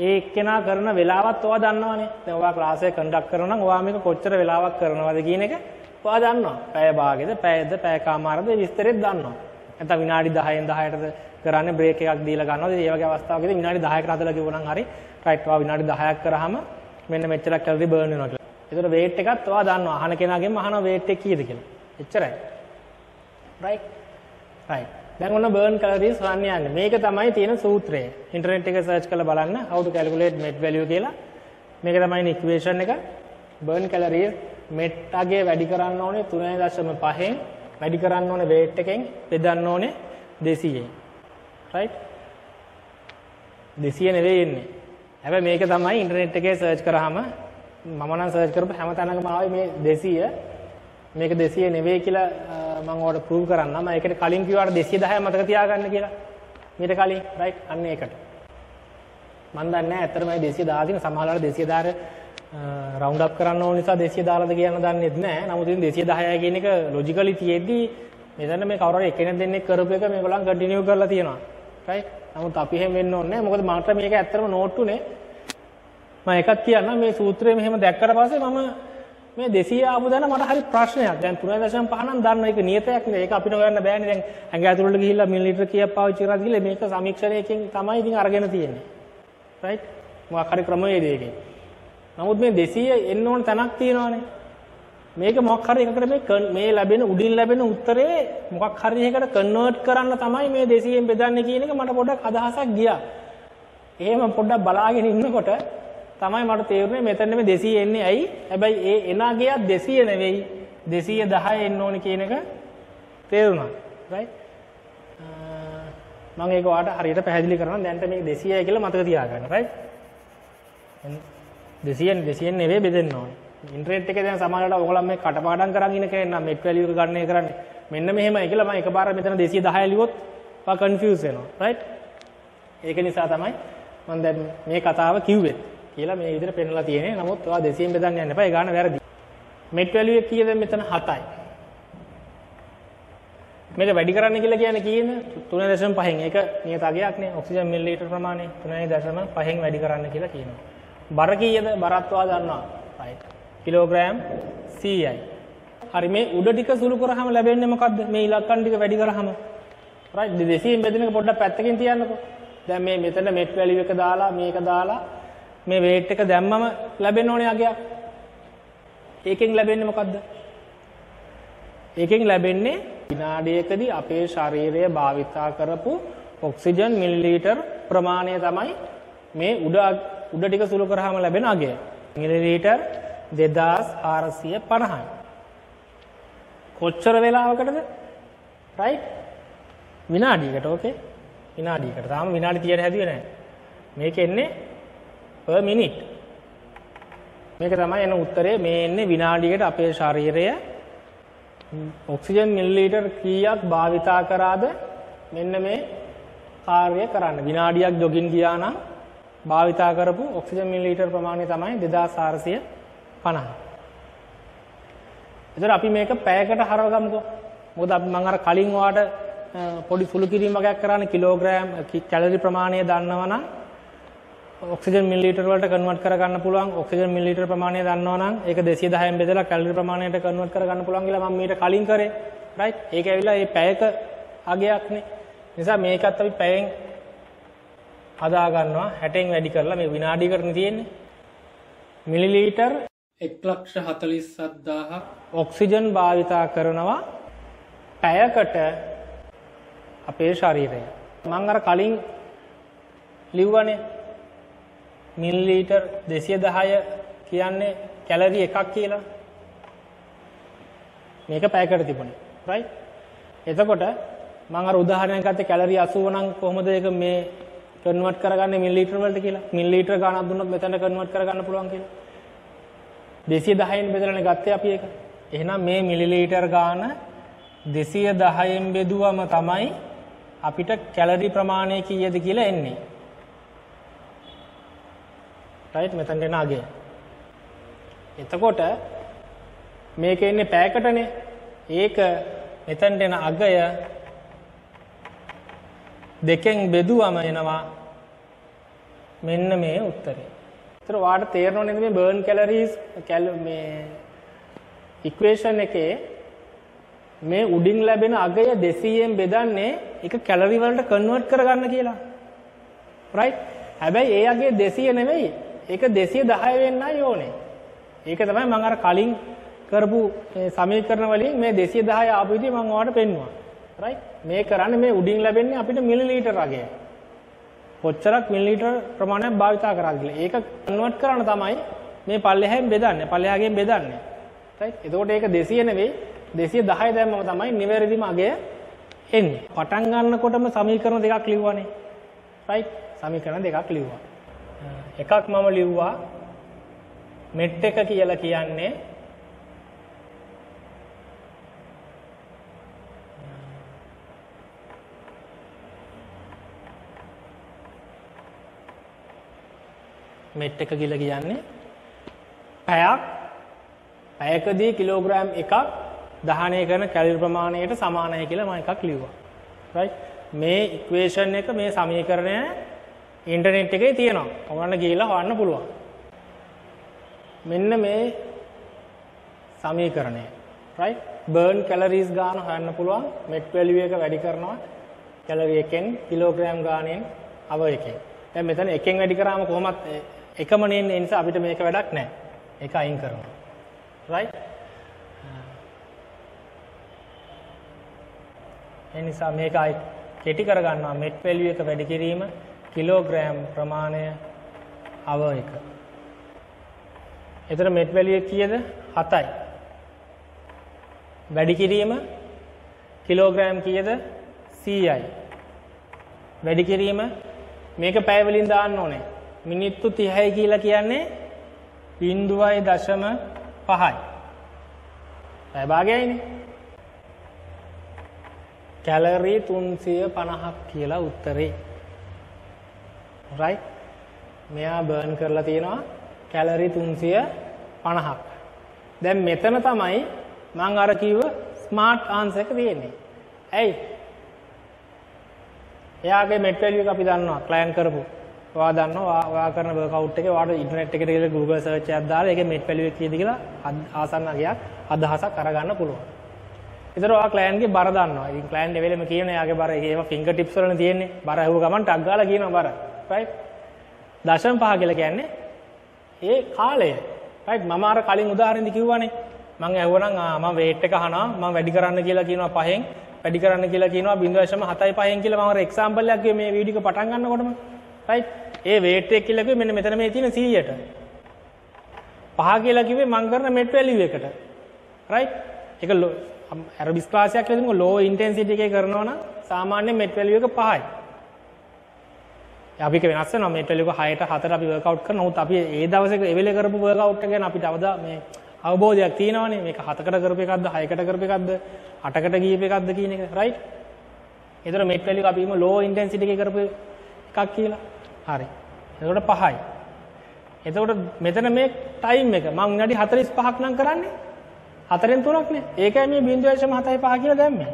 ඒ එක්කෙනා කරන වෙලාවත් ඔයා දන්නවනේ. දැන් ඔයා ක්ලාස් එක කන්ඩක්ට් කරනවා නම් ඔයා මේක කොච්චර වෙලාවක් කරනවද කියන එක ඔයා දන්නවා. පැය භාගෙද, පැයද, පැයකමාරද විස්තරෙත් දන්නවා. නැත්නම් විනාඩි 10න් 10ටද කරන්නේ බ්‍රේක් එකක් දීලා ගන්නවා. ඉතින් ඒ වගේ අවස්ථාවකදී විනාඩි 10කට හදලා කිව්වනම් හරි රයිට් ඔයා විනාඩි 10ක් කරාම මෙන්න මෙච්චරක් කැලරි බර්න් වෙනවා කියලා. ඒතර වේට් එකත් ඔයා දන්නවා. අහන කෙනාගෙන්ම අහනවා වේට් එක කීයද කියලා. එච්චරයි. රයිට්. රයිට්. දැන් ඔන්න බර්න් කැලරීස් හොයන්න යන්නේ. මේක තමයි තියෙන සූත්‍රය. ඉන්ටර්නෙට් එකේ සර්ච් කරලා බලන්න how to calculate met value කියලා. මේක තමයි ඉක්වේෂන් එක. බර්න් කැලරීස් met අගේ වැඩි කරන්න ඕනේ 3.5න් වැඩි කරන්න ඕනේ වේට් එකෙන් බෙදන්න ඕනේ 200න්. රයිට්. 200 නෙවෙයි එන්නේ. හැබැයි මේක තමයි ඉන්ටර්නෙට් එකේ සර්ච් කරාම මම නම් සර්ච් කරපු හැම තැනකම ආවේ මේ 200. මේක 200 නෙවෙයි කියලා මම ඔයාලට ප්‍රූව් කරන්නම්. මම ඒකට කලින් කිව්වාට 210 මතක තියාගන්න කියලා. මීට කලින් රයිට් අන්න ඒකට. මම දන්නේ නැහැ ඇත්තටම මේ 200 දාලා තියෙන සමහරවල් 200 දාර රවුන්ඩ් අප් කරන්න ඕන නිසා 200 දාලාද කියන්න දන්නෙත් නැහැ. නමුත් ඉතින් 210 කියන එක ලොජිකලි තියෙද්දි මෙතන මේ කවුරු හරි එක්කෙනෙක් දෙන්නෙක් කරපු එක මේගොල්ලන් කන්ටිනියු කරලා තියෙනවා. රයිට්. නමුත් අපි එහෙම වෙන්න ඕනේ නැහැ. මොකද මට මේක ඇත්තටම නෝට්ටුනේ. මම එකක් කියන්නම් මේ සූත්‍රය මෙහෙම දැක්කට පස්සේ මම මේ 200 ආපු දැන මට හරි ප්‍රශ්නයක්. දැන් 3.5 නම් දන්නවා. ඒක නියතයක් නේ. ඒක අපිට හොයන්න බෑනේ. දැන් ඇඟ ඇතුළට ගිහිල්ලා මිලිලීටර කීයක් පාවිච්චි කරාද කියලා මේක සමීක්ෂණයකින් තමයි ඉතින් අරගෙන තියෙන්නේ. රයිට්. මොකක් හරි ක්‍රමවේදයකින්. නමුත් මේ 200 එන්න ඕන තැනක් තියෙනවානේ. මේක මොකක් හරි එකකට මේ ලැබෙන උඩින් ලැබෙන උත්තරේ මොකක් හරි එකකට කන්වර්ට් කරන්න තමයි මේ 200ෙන් බෙදන්නේ කියන එක මට පොඩ්ඩක් අදහසක් ගියා. එහෙම පොඩ්ඩක් බලාගෙන ඉන්නකොට තමයි මට තේරුනේ මෙතන මේ 200 එන්නේ ඇයි? හැබැයි ඒ එනාගේත් 200 නෙවෙයි 210 එන්න ඕනේ කියන එක තේරුණා. රයිට්. මම ඒක ඔයාලට හරියට පැහැදිලි කරනවා. දැන්ට මේක 200යි කියලා මතක තියාගන්න. රයිට්. 200 නෙවෙයි බෙදෙන්න ඕනේ. ඉන්ටර්නෙට් එකේ දැන් සමහරවිට ඔයගොල්ලෝ මේ කටපාඩම් කරන් ඉන්න කෙනෙක් නම් මෙට් වැලියු එක ගන්න එක කරන්නේ. මෙන්න මෙහෙමයි කියලා මම එකපාර මෙතන 210 ලිව්වොත් ඔයා කන්ෆියුස් වෙනවා. රයිට්. ඒක නිසා තමයි මම දැන් මේ කතාව කිව්වේ. කියලා මේ විදිහට පෙන්නලා තියෙන්නේ. නමුත් ඔයා 200න් බෙදන්න යන්න එපා. ඒ ගාන වැරදි. මෙට් වැලියු එක කීයද මෙතන 7යි. මේක වැඩි කරන්න කියලා කියන්නේ කීයද? 3.5න්. ඒක නියත අගයක් නේ. ඔක්සිජන් මිලිලීටර් ප්‍රමාණය 3.5න් වැඩි කරන්න කියලා කියනවා. බර කීයද? බරත් ඔයා දන්නවා. right. කිලෝග්‍රෑම් 100යි. හරි මේ උඩ ටික සුළු කරාම ලැබෙන්නේ මොකද්ද? මේ ඉලක්කම් ටික වැඩි කරාම. right. 200න් බෙදෙන එක පොඩ්ඩක් පැත්තකින් තියන්නකෝ. දැන් මේ මෙතන මෙට් වැලියු එක දාලා මේක දාලා මේ වේට් එක දැම්මම ලැබෙන්න ඕනේ අගයක්. ඒකෙන් ලැබෙන්නේ මොකද්ද? ඒකෙන් ලැබෙන්නේ විනාඩියකදී අපේ ශරීරය භාවිතා කරපු ඔක්සිජන් මිලිලීටර් ප්‍රමාණය තමයි මේ උඩ ටික සුළු කරාම ලැබෙන අගය. මිලිලීටර් 2450යි. කොච්චර වෙලාවකටද? රයිට්. විනාඩියකට. ඕකේ. විනාඩියකට. තාම විනාඩි 30ට හැදුවේ නැහැ. මේක එන්නේ per minute. මේක තමයි එන උත්තරේ. මේ එන්නේ විනාඩියකට අපේ ශරීරය ඔක්සිජන් මිලිලීටර් කීයක් භාවිතා කරාද මෙන්න මේ කාර්යය කරන්න. විනාඩියක් ජොගින් ගියා නම් භාවිතා කරපු ඔක්සිජන් මිලිලීටර් ප්‍රමාණය තමයි 2450. එතකොට අපි මේක පැයකට හරවගමුකෝ. මොකද අපි මම අර කලින් ඔයාලට පොඩි සුළු කිරීම වගේක් කරන්නේ කිලෝග්‍රෑම් කැලරි ප්‍රමාණය දන්නවනම් ඔක්සිජන් මිලිලීටර් වලට කන්වර්ට් කරගන්න පුළුවන්. ඔක්සිජන් මිලිලීටර් ප්‍රමාණය දන්නවනම් ඒක 210න් බෙදලා කැලරි ප්‍රමාණයට කන්වර්ට් කරගන්න පුළුවන් කියලා මම මීට කලින් කරේ. රයිට්. ඒක ඇවිල්ලා මේ පැයක අගයක්නේ. නිසා මේකත් අපි පැයෙන් හදා ගන්නවා 60න් වැඩි කරලා මේ විනාඩියකටනේ තියෙන්නේ. මිලිලීටර් 1,47,000ක් ඔක්සිජන් භාවිතා කරනවා පැයකට අපේ ශරීරය. මම අර කලින් ලිව්වනේ මිලිලීටර් 210 කියන්නේ කැලරි එකක් කියලා. මේක පැයකට තිබුණේ. රයිට්. එතකොට මම අර උදාහරණයක් ගත්තේ කැලරි 80 නම් කොහොමද ඒක මේ කන්වර්ට් කරගන්නේ මිලිලීටර් වලට කියලා. මිලිලීටර් ගානක් දුන්නොත් මෙතන කන්වර්ට් කරගන්න පුළුවන් කියලා. 210න් බෙදලානේ ගත්තේ අපි ඒක. එහෙනම් මේ මිලිලීටර් ගාන 210න් බෙදුවම තමයි අපිට කැලරි ප්‍රමාණය කීයද කියලා එන්නේ. රයිට්. මෙතන එන අගය. එතකොට මේක එන්නේ පැයකටනේ. ඒක මෙතන එන අගය දෙකෙන් බෙදුවම එනවා මෙන්න මේ උත්තරේ. ඒතර ඔයාලට තේරෙනව නේද මේ බර්න් කැලරීස් මේ ඉක්වේෂන් එකේ මේ උඩින් ලැබෙන අගය 200ෙන් බෙදන්නේ ඒක කැලරි වලට කන්වර්ට් කරගන්න කියලා. රයිට්? හැබැයි ඒ අගේ 200 නෙවෙයි. ඒක 210 වෙන්නයි ඕනේ. ඒක තමයි මම අර කලින් කරපු සමීකරණ වලින් මේ 210 ආපු විදිහ මම ඔයාලට පෙන්නුවා. රයිට්? මේ කරන්නේ මේ උඩින් ලැබෙන්නේ අපිට මිලිලීටර අගය. කොච්චරක් මිලිලීටර ප්‍රමාණයක් භාවිතා කරාද කියලා. ඒක කන්වර්ට් කරන්න තමයි මේ පල්ලෙහායෙන් බෙදන්නේ. පල්ලෙහාගෙන් බෙදන්නේ. රයිට්? එතකොට ඒක 200 නෙවෙයි 210 දැම්මම තමයි නිවැරදිම අගය එන්නේ. පටන් ගන්නකොටම සමීකරණ දෙකක් ලිව්වනේ. රයිට්? සමීකරණ දෙකක් ලිව්වා. එකක් මම ලිව්වා මෙට් එක කියලා කියන්නේ මෙට් එක කියලා කියන්නේ පැයකදී කිලෝග්‍රෑම් එකක් දහනය කරන කැලරි ප්‍රමාණයට සමානයි කියලා මම එකක් ලිව්වා. රයිට්? මේ ඉක්වේෂන් එක මේ සමීකරණය ඉන්ටර්නෙට් එකේ තියෙනවා. ඔයගොල්ලන්ට ගිහිල්ලා හොයන්න පුළුවන්. මෙන්න මේ සමීකරණය. රයිට්? බර්න් කැලරීස් ගාන හොයන්න පුළුවන්. මෙට් වැලියු එක වැඩි කරනවා කැලරි එකෙන් කිලෝග්‍රෑම් ගානෙන් අව එකෙන්. දැන් මෙතන එකෙන් වැඩි කරාම කොහොමත් එකම නෙන්නේ. ඒ නිසා අපිට මේක වැඩක් නැහැ. ඒක අයින් කරනවා. රයිට්? ඒ නිසා මේක කෙටි කරගන්නවා මෙට් වැලියු එක වැඩි කිරීම කිලෝග්‍රෑම් ප්‍රමාණය අව එක. එතන මෙට් වැලියු කීයද? 7යි. වැඩි කිරීම කිලෝග්‍රෑම් කීයද? 100යි. වැඩි කිරීම මේක පැය වලින් දාන්න ඕනේ. මිනිත්තු 30යි කියලා කියන්නේ 0.5යි. පැය භාගයයිනේ. කැලරි 350ක් කියලා උත්තරේ. රයිට්? මෙයා බර්න් කරලා තියෙනවා කැලරි 350ක්. දැන් මෙතන තමයි මම අර කිව්ව ස්මාර්ට් ආන්සර් එක තියෙන්නේ. ඇයි? එයාගේ මෙට් වැලියු එක අපි දන්නවා ක්ලයන්ට් කරපු. ඔයා දන්නවා ඔයා කරන වර්ක්අවුට් එකේ ඔයාට ඉන්ටර්නෙට් එකට ගිහලා Google search එකක් දාලා ඒකේ මෙට් වැලියු එක කීයද කියලා ආසන්න අගයක් අදහසක් අරගන්න පුළුවන්. ඒතර ඔයා ක්ලයන්ට්ගේ බර දන්නවා. ඉතින් ක්ලයන්ට් එවෙලෙම කියන එයාගේ බර ඒවා ෆින්ගර් ටිප්ස් වලනේ තියෙන්නේ. බර අහුව ගමන් ටක් ගාලා කියනවා බර. රයිට්? 0.5 කියලා කියන්නේ ඒ කාලය. රයිට්? මම අර කලින් උදාහරණෙදි කිව්වනේ. මම ඇහුවනම් මම weight එක අහනවා මම වැඩි කරන්න කියලා කියනවා 5න් වැඩි කරන්න කියලා කියනවා 0.75න් කියලා මම අර එක්සැම්පල් එකක් ගියේ මේ වීඩියෝ එක පටන් ගන්නකොටම. රයිට්? ඒ weight එක කියලා කිව්වේ මෙන්න මෙතන මේ තියෙන 100ට. 5 කියලා කිව්වේ මම කරන මෙට් වැලියු එකට. රයිට්? ඒක ඇරොබික්ස් ක්ලාස් එකක් කියලා දෙමුකෝ low intensity එකේ කරනවා නම් සාමාන්‍ය මෙට් වැලියු එක 5යි. අපි ඒක වෙනස් වෙනවා මෙට් වැලියු එක 6ට 4ට අපි වර්ක්අවුට් කරනවා. නමුත් අපි ඒ දවසේ ඒ වෙලේ කරපු වර්ක්අවුට් එක ගැන අපිට මේ අවබෝධයක් තියෙනවානේ. මේක 7කට කරපු එකක්ද 6කට කරපු එකක්ද 8කට ගියපු එකක්ද කියන එක. රයිට්? ඒතර මෙට් වැලියු එක අපි හිමු low intensity එකේ කරපු එකක් කියලා. හරි. එතකොට 5යි. එතකොට මෙතන මේ ටයිම් එක මම විනාඩි 45ක් නම් කරන්නේ 4න් 3ක් නේ. ඒකයි මේ 0.75 කියලා දැම්මේ.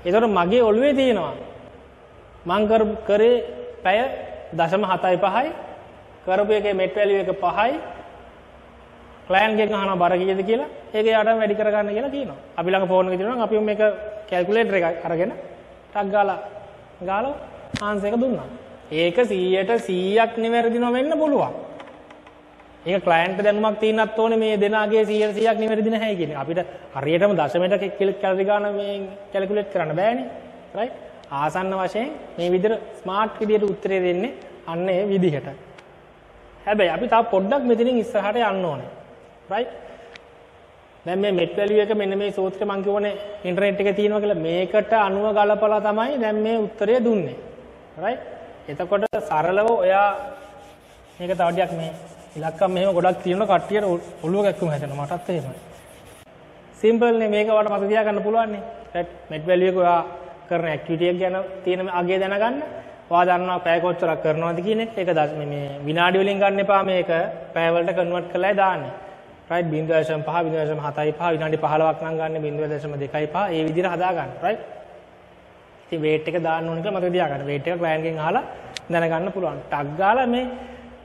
එතකොට මගේ ඔළුවේ තියෙනවා මම කරේ පැය 0.75යි කරපු එකේ මෙට් වැලියු එක 5යි ක්ලයන්ට් ගෙන් අහනවා බර කීයද කියලා. ඒක යාටම වැඩි කරගන්න කියලා කියනවා. අපි ළඟ ෆෝන් එක තියෙනවා නම් අපි මේක කැල්කියුලේටර් එක අරගෙන ටක් ගාලා ආන්සර් එක දුන්නා. ඒක 100ට 100ක් නිවැරදිව වෙන්න පුළුවන්. ඒක ක්ලයන්ට් දැනුමක් තියෙනත් ඕනේ මේ දෙනාගේ 100ට 100ක් නිවැරදි නැහැ කියන එක. අපිට හරියටම දශමයට කැලරි ගන්න මේ කැල්කියුලේට් කරන්න බෑනේ. රයිට්? ආසන්න වශයෙන් මේ විදිහට ස්මාර්ට් විදිහට උත්තරේ දෙන්නේ අන්න ඒ විදිහට. හැබැයි අපි තාම පොඩ්ඩක් මෙතනින් ඉස්සරහට යන්න ඕනේ. රයිට්? දැන් මේ මෙට් වැලියු එක මෙන්න මේ සූත්‍රය මම කියවනේ ඉන්ටර්නෙට් එකේ තියෙනවා කියලා මේකට අනුව ගලපලා තමයි දැන් මේ උත්තරය දුන්නේ. රයිට්? එතකොට සරලව ඔයා මේක තව ටිකක් මේ ඉලක්කම් මෙහෙම ගොඩක් තියෙනවා කට්ටියට ඔළුව කැක්කුම හැදෙනවා මටත් එහෙමයි. සිම්පල් නේ මේක වට මත තියාගන්න පුළුවන් නේ. රයිට්? මෙට් වැලියු එක ඔයා කරන ඇක්ටිවිටි එක ගැන තියෙන අගය දැනගන්න. ඔයා දන්නවා පැය කොච්චරක් කරනවද කියන එක. ඒක මේ විනාඩි වලින් ගන්න එපා මේක පැය වලට කන්වර්ට් කරලා දාන්නේ. රයිට්? 0.5 0.75 විනාඩි 15ක් නම් ගන්න 0.25 ඒ විදිහට හදා ගන්න. රයිට්? ඉතින් weight එක දාන්න ඕන කියලා මතක තියාගන්න. weight එක client එකෙන් අහලා දැනගන්න පුළුවන්. ටග් ගාලා මේ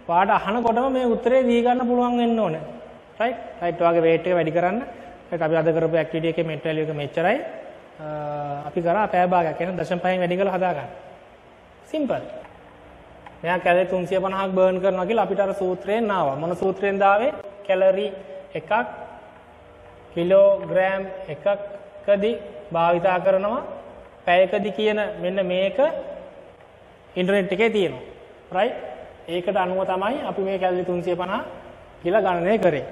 වාට අහනකොටම මේ උත්තරේ දී ගන්න පුළුවන් වෙන්න ඕනේ. right? right ඔයාගේ weight එක වැඩි කරන්න. right අපි අද කරපු activity එකේ met value එක මෙච්චරයි. අපි කරා පැය භාගයක් කියන්නේ 0.5න් වැඩි කරලා හදා ගන්න. simple. මෙයා කැලරි 350ක් බර්න් කරනවා කියලා අපිට අර සූත්‍රයෙන් ආවා. මොන සූත්‍රයෙන්ද ආවේ? කැලරි එකක් කිලෝග්‍රෑම් එකකදී භාවිතා කරනවා පැයකදී කියන මෙන්න මේක ඉන්ටර්නෙට් එකේ තියෙනවා. right? ඒකට අනුව තමයි අපි මේ කැලරි 350 කියලා ගණනය කරේ.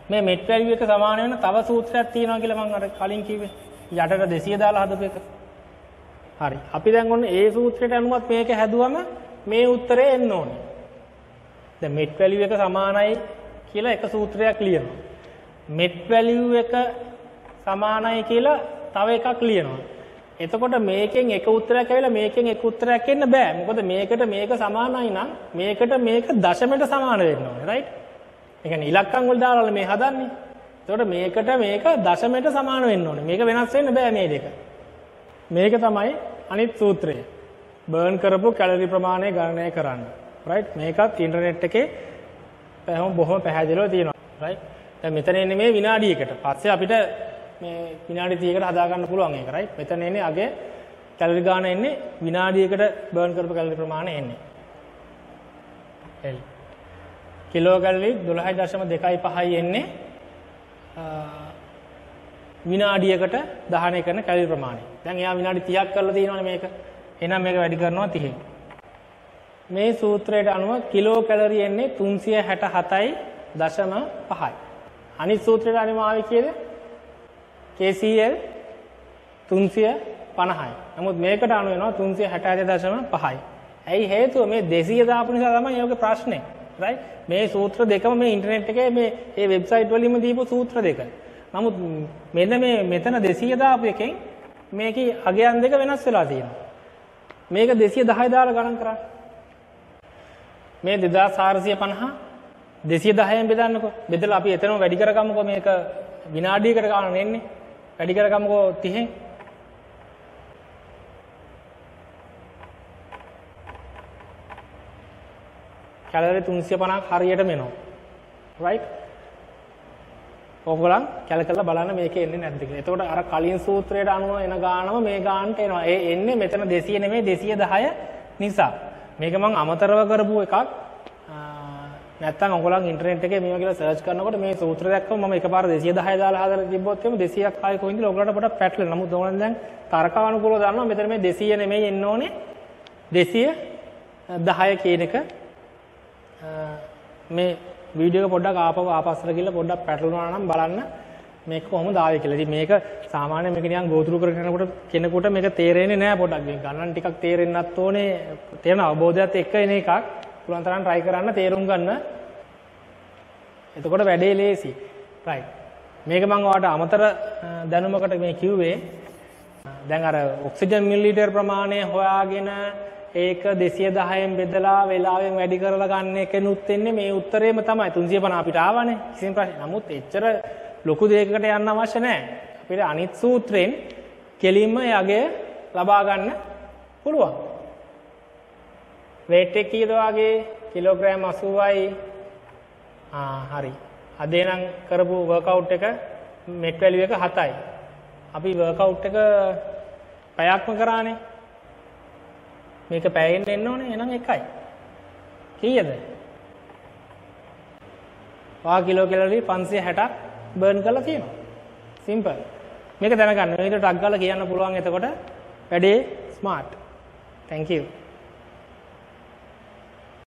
මේ met value එක සමාන වෙන තව සූත්‍රයක් තියෙනවා කියලා මම අර කලින් කිව්වේ. යටට 200 දාලා හදපු එක. හරි. අපි දැන් ඔන්න ඒ සූත්‍රයට අනුවත් මේක හැදුවම මේ උත්තරේ එන්න ඕනේ. දැන් met value එක සමානයි කියලා එක සූත්‍රයක් ලියනවා. met value එක සමානයි කියලා තව එකක් ලියනවා. එතකොට මේකෙන් එක උත්තරයක් ඇවිල්ලා මේකෙන් එක උත්තරයක් එන්න බෑ. මොකද මේකට මේක සමානයි නම් මේකට මේක දශමයට සමාන වෙන්න ඕනේ. right? ඒ කියන්නේ ඉලක්කම් වල දාලා මේ හදන්නේ. එතකොට මේකට මේක දශමයට සමාන වෙන්න ඕනේ. මේක වෙනස් වෙන්න බෑ මේ දෙක. මේක තමයි අනිත් සූත්‍රය. බර්න් කරපු කැලරි ප්‍රමාණය ගණනය කරන්න. right? මේකත් ඉන්ටර්නෙට් එකේ බොහොම පැහැදිලිව තියෙනවා. right? දැන් මෙතන එන්නේ මේ විනාඩියකට. පස්සේ අපිට මේ විනාඩි 30කට හදා ගන්න පුළුවන් ඒක. right? මෙතන එන්නේ අගේ කැලරි ගාන එන්නේ විනාඩියකට බර්න් කරපු කැලරි ප්‍රමාණය එන්නේ. කිලෝ කැලරි 12.25යි එන්නේ විනාඩියකට දහනය කරන කැලරි ප්‍රමාණය. දැන් එයා විනාඩි 30ක් කරලා තියෙනවානේ මේක. එහෙනම් මේක වැඩි කරනවා 30න්. මේ සූත්‍රයට අනුව කිලෝ කැලරි එන්නේ 367.5යි. අනිත් සූත්‍රයට අනුව ආවේ කීයද? KCl 350යි. නමුත් මේකට අනුව වෙනවා 367.5යි. ඇයි හේතුව මේ 200 දාපු නිසා තමයි ඔයගේ ප්‍රශ්නේ. right? මේ සූත්‍ර දෙකම මේ ඉන්ටර්නෙට් එකේ මේ වෙබ්සයිට් වලින්ම දීපු සූත්‍ර දෙක. නමුත් මෙන්න මේ මෙතන 200 දාපු එකෙන් මේකේ අගයන් දෙක වෙනස් වෙලා තියෙනවා. මේක 210 දාලා ගණන් කරා. මේ 2450 210න් බෙදන්නකෝ. බෙදලා අපි එතනම වැඩි කරගමුකෝ මේක විනාඩියකට ගන්න එන්නේ. වැඩි කරගමුකෝ 30න්. කැලරි 350ක් හරියටම එනවා. right? ඔයගොල්ලන් කැලකලා බලන්න මේකේ එන්නේ නැද්ද කියලා. එතකොට අර කලින් සූත්‍රයට අනුව එන ගානම මේ ගානට එනවා. ඒ එන්නේ මෙතන 200 නෙමෙයි 210 නිසා. මේක මම අමතරව කරපු එකක්. නැත්තම් ඔයගොල්ලන් ඉන්ටර්නෙට් එකේ මේවා කියලා සර්ච් කරනකොට මේ සූත්‍ර දැක්කම මම එකපාර 210 දාලා හදලා තිබ්බොත් එimhe 200ක් ආයේ කොයින්ද ඔයගොල්ලන්ට පොඩක් පැටලෙනවා. නමුත් ඔයගොල්ලන් දැන් තර්කානුකූලව දන්නවා මෙතන මේ 200 නෙමෙයි එන්න ඕනේ 210 කියන එක. මේ වීඩියෝ එක පොඩ්ඩක් ආපස්සට ගිහලා පොඩ්ඩක් පැටලුණා නම් බලන්න මේක කොහොමද ආවේ කියලා. ඉතින් මේක සාමාන්‍ය මේක නිකන් ගෝතුරු කරගෙන යනකොට කෙනෙකුට මේක තේරෙන්නේ නැහැ පොඩ්ඩක්. මේ ගණන් ටිකක් තේරෙන්නත් ඕනේ. තේරෙන අවබෝධයත් එක්ක එන එකක්. පුළුවන් තරම් try කරන්න තේරුම් ගන්න. එතකොට වැඩේ ලේසි. right. මේක මම ඔයාලට අමතර දැනුමකට මේ කිව්වේ. දැන් අර ඔක්සිජන් මිලිලීටර් ප්‍රමාණය හොයාගෙන ඒක 210න් බෙදලා වෙලාවෙන් වැඩි කරලා ගන්න එකනුත් වෙන්නේ මේ උත්තරේම තමයි 350 අපිට ආවනේ කිසිම ප්‍රශ්නයක්. නමුත් එච්චර ලොකු දෙයකට යන්න අවශ්‍ය නැහැ. අපිට අනිත් සූත්‍රයෙන් කෙලින්ම යගේ ලබා ගන්න පුළුවන්. weight එක කීයද වාගේ? කිලෝග්‍රෑම් 80යි. හරි. අද එනම් කරපු workout එක met value එක 7යි. අපි workout එක පැයක්ම කරානේ. මේක පැයෙන් එන්න ඕනේ එහෙනම් 1යි. කීයද? වා කිලෝ කැලරි 560ක් බර්න් කරලා තියෙනවා. සිම්පල්. මේක දැනගන්න. මේකට ටක් ගාලා කියන්න පුළුවන් එතකොට වැඩේ ස්මාර්ට්. thank you.